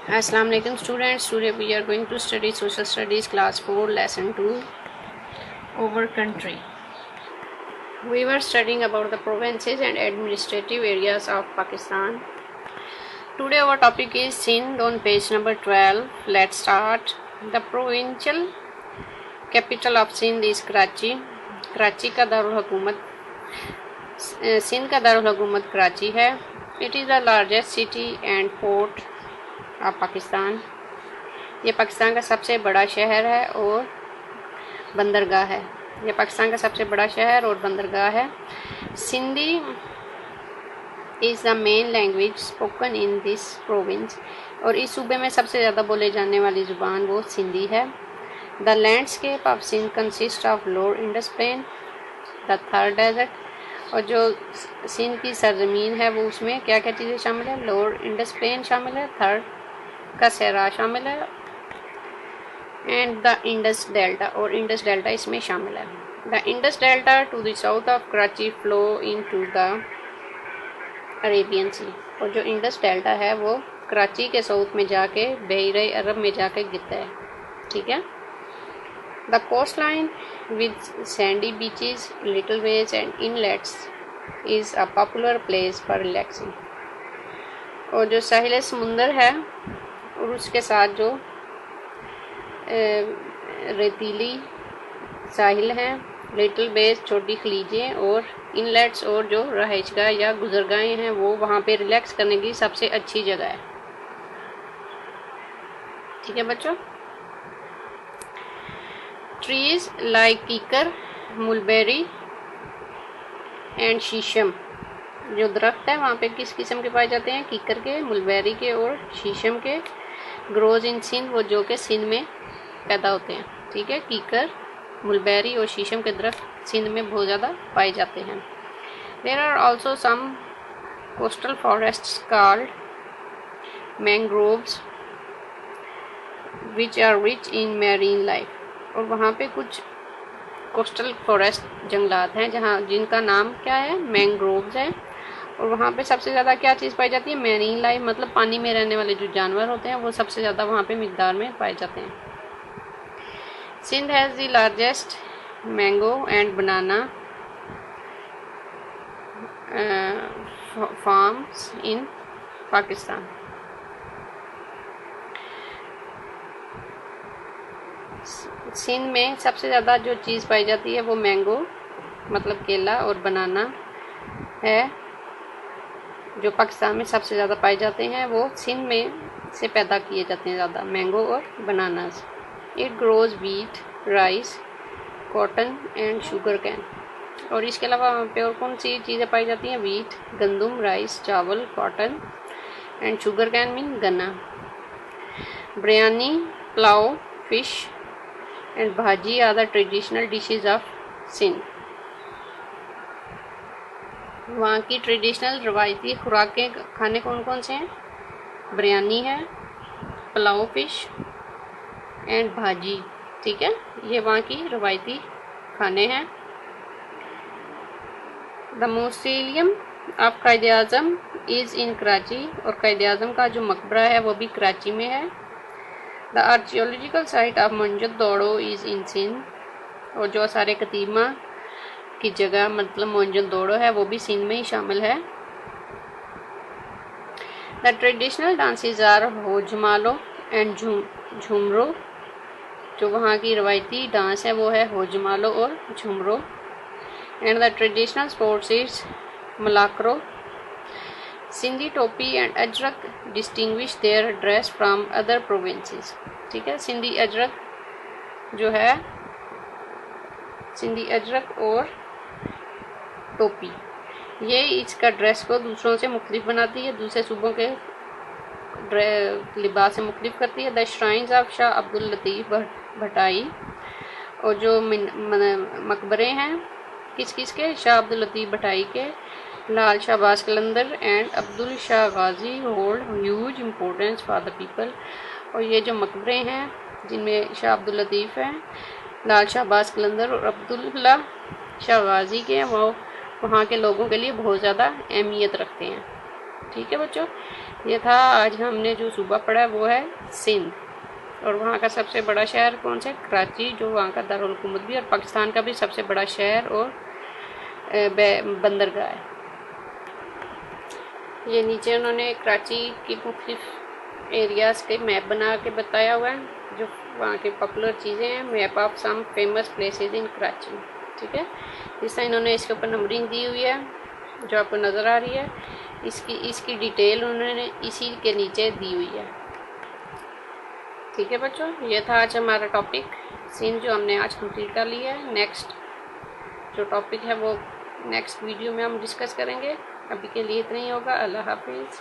Assalamu alaikum students. Today we are going to study social studies class 4 lesson 2 over country. We were studying about the provinces and administrative areas of Pakistan. Today our topic is Sindh on page number 12. Let's start. The provincial capital of Sindh is Karachi. Karachi का दारुल हुकूमत सिंध का दारुल हुकूमत कराची है. It is the largest city and port of Pakistan. ये पाकिस्तान का सबसे बड़ा शहर है और बंदरगाह है. ये पाकिस्तान का सबसे बड़ा शहर और बंदरगाह है. Sindhi is the main language spoken in this province. और इस सूबे में सबसे ज़्यादा बोले जाने वाली ज़ुबान वो सिंधी है. The landscape of Sindh consist of lower Indus plain, the Thar desert. और जो सिंध की सरजमीन है वो उसमें क्या क्या चीज़ें शामिल है. लोअर इंडस प्लेन शामिल है, थर का सहरा शामिल है, एंड द इंडस डेल्टा. और इंडस डेल्टा इसमें शामिल है. The Indus delta to the south of Karachi flow into the Arabian sea. और जो इंडस डेल्टा है वो कराची के साउथ में जाके बहरे अरब में जाके गिरता है. ठीक है. The coast line with sandy beaches, little ways and inlets is a popular place for relaxing. और जो साहिल समुंदर है और उसके साथ जो रेतीली साहिल हैं, लिटिल बेस छोटी खलीजें और इनलेट्स और जो रहायशगाह या गुजरगाहें हैं वो वहाँ पे रिलैक्स करने की सबसे अच्छी जगह है. ठीक है बच्चों. ट्रीज लाइक कीकर, मुलबेरी एंड शीशम. जो दरख्त है वहाँ पे किस किस्म के पाए जाते हैं. कीकर के, मुलबेरी के और शीशम के. ग्रोज इन सिंध, वो जो कि सिंध में पैदा होते हैं. ठीक है. कीकर, मुलबेरी और शीशम के दरख्त सिंध में बहुत ज़्यादा पाए जाते हैं. There are also some coastal forests called mangroves which are rich in marine life. और वहाँ पे कुछ कोस्टल फॉरेस्ट जंगलात हैं जहाँ जिनका नाम क्या है, मैंग्रोव्स है. और वहाँ पे सबसे ज़्यादा क्या चीज़ पाई जाती है, मैरीन लाइफ, मतलब पानी में रहने वाले जो जानवर होते हैं वो सबसे ज़्यादा वहाँ पे मिकदार में पाए जाते हैं. Sindh has the largest mango and banana farms in Pakistan. Sindh में सबसे ज़्यादा जो चीज़ पाई जाती है वो मैंगो मतलब केला और बनाना है. जो पाकिस्तान में सबसे ज़्यादा पाए जाते हैं वो सिंध में से पैदा किए जाते हैं ज़्यादा, मैंगो और bananas. It grows wheat, rice, cotton and sugar can. और इसके अलावा वहाँ पे और कौन सी चीज़ें पाई जाती हैं, वीट, गंदम, राइस, चावल, cotton and sugar cane mean गन्ना. Biryani, pulao, fish and bhaji are the traditional dishes of Sindh. वहाँ की ट्रेडिशनल रवायती खुराकें खाने कौन कौन से हैं, बिरयानी है, पुलाव, फिश एंड भाजी. ठीक है. ये वहाँ की रवायती खाने हैं. द मौसीलियम ऑफ कायदे आज़म इज़ इन कराची. और कायदे आज़म का जो मकबरा है वो भी कराची में है. The archaeological site of Mohenjodaro is in Sindh. और जो आसार कदीमा की जगह मतलब मोहनजोदड़ो है वो भी सिंध में ही शामिल है. The traditional dances are Hojamalo and Jhumro. जो वहाँ की रवायती डांस है वो है होजमालो और Jhumro. And the traditional sports is Malakhro. Sindhi topi and Ajrak distinguish their dress from other provinces. ठीक है. सिंधी अजरक जो है, सिंधी अजरक और टोपी, ये इसका ड्रेस को दूसरों से मुख्तलिफ बनाती है, दूसरे सूबों के लिबास से मुख्तलिफ करती है. The shrines of Shah Abdul Latif Bhittai. और जो मकबरे हैं किस किस के, शाह अब्दुल लतीफ़ भटाई के, Lal Shahbaz Qalandar and Abdul Shah Ghazi hold huge importance for the people. और ये जो मकबरे हैं जिनमें शाह अब्दुल लतीफ़ हैं, लाल शाहबाज कलंदर और अब्दुल्ला शाह गाजी के हैं, वो वहाँ के लोगों के लिए बहुत ज़्यादा अहमियत रखते हैं. ठीक है बच्चों. ये था आज हमने जो सूबा पढ़ा वो है सिंध, और वहाँ का सबसे बड़ा शहर कौन सा है? कराची, जो वहाँ का दारुल हुकूमत भी और पाकिस्तान का भी सबसे बड़ा शहर और बंदरगाह है। ये नीचे उन्होंने कराची की मुख्तलिफ एरियाज़ के मैप बना के बताया हुआ है, जो वहाँ की पॉपुलर चीज़ें हैं। Map of some famous places in Karachi, ठीक है। इस तरह इन्होंने इसके ऊपर नंबरिंग दी हुई है जो आपको नज़र आ रही है। इसकी डिटेल उन्होंने इसी के नीचे दी हुई है, ठीक है बच्चों। ये था आज हमारा टॉपिक सिंध, जो हमने आज कंप्लीट कर लिया है। नेक्स्ट जो टॉपिक है वो नेक्स्ट वीडियो में हम डिस्कस करेंगे। अभी के लिए इतना ही होगा। अल्लाह हाफिज़।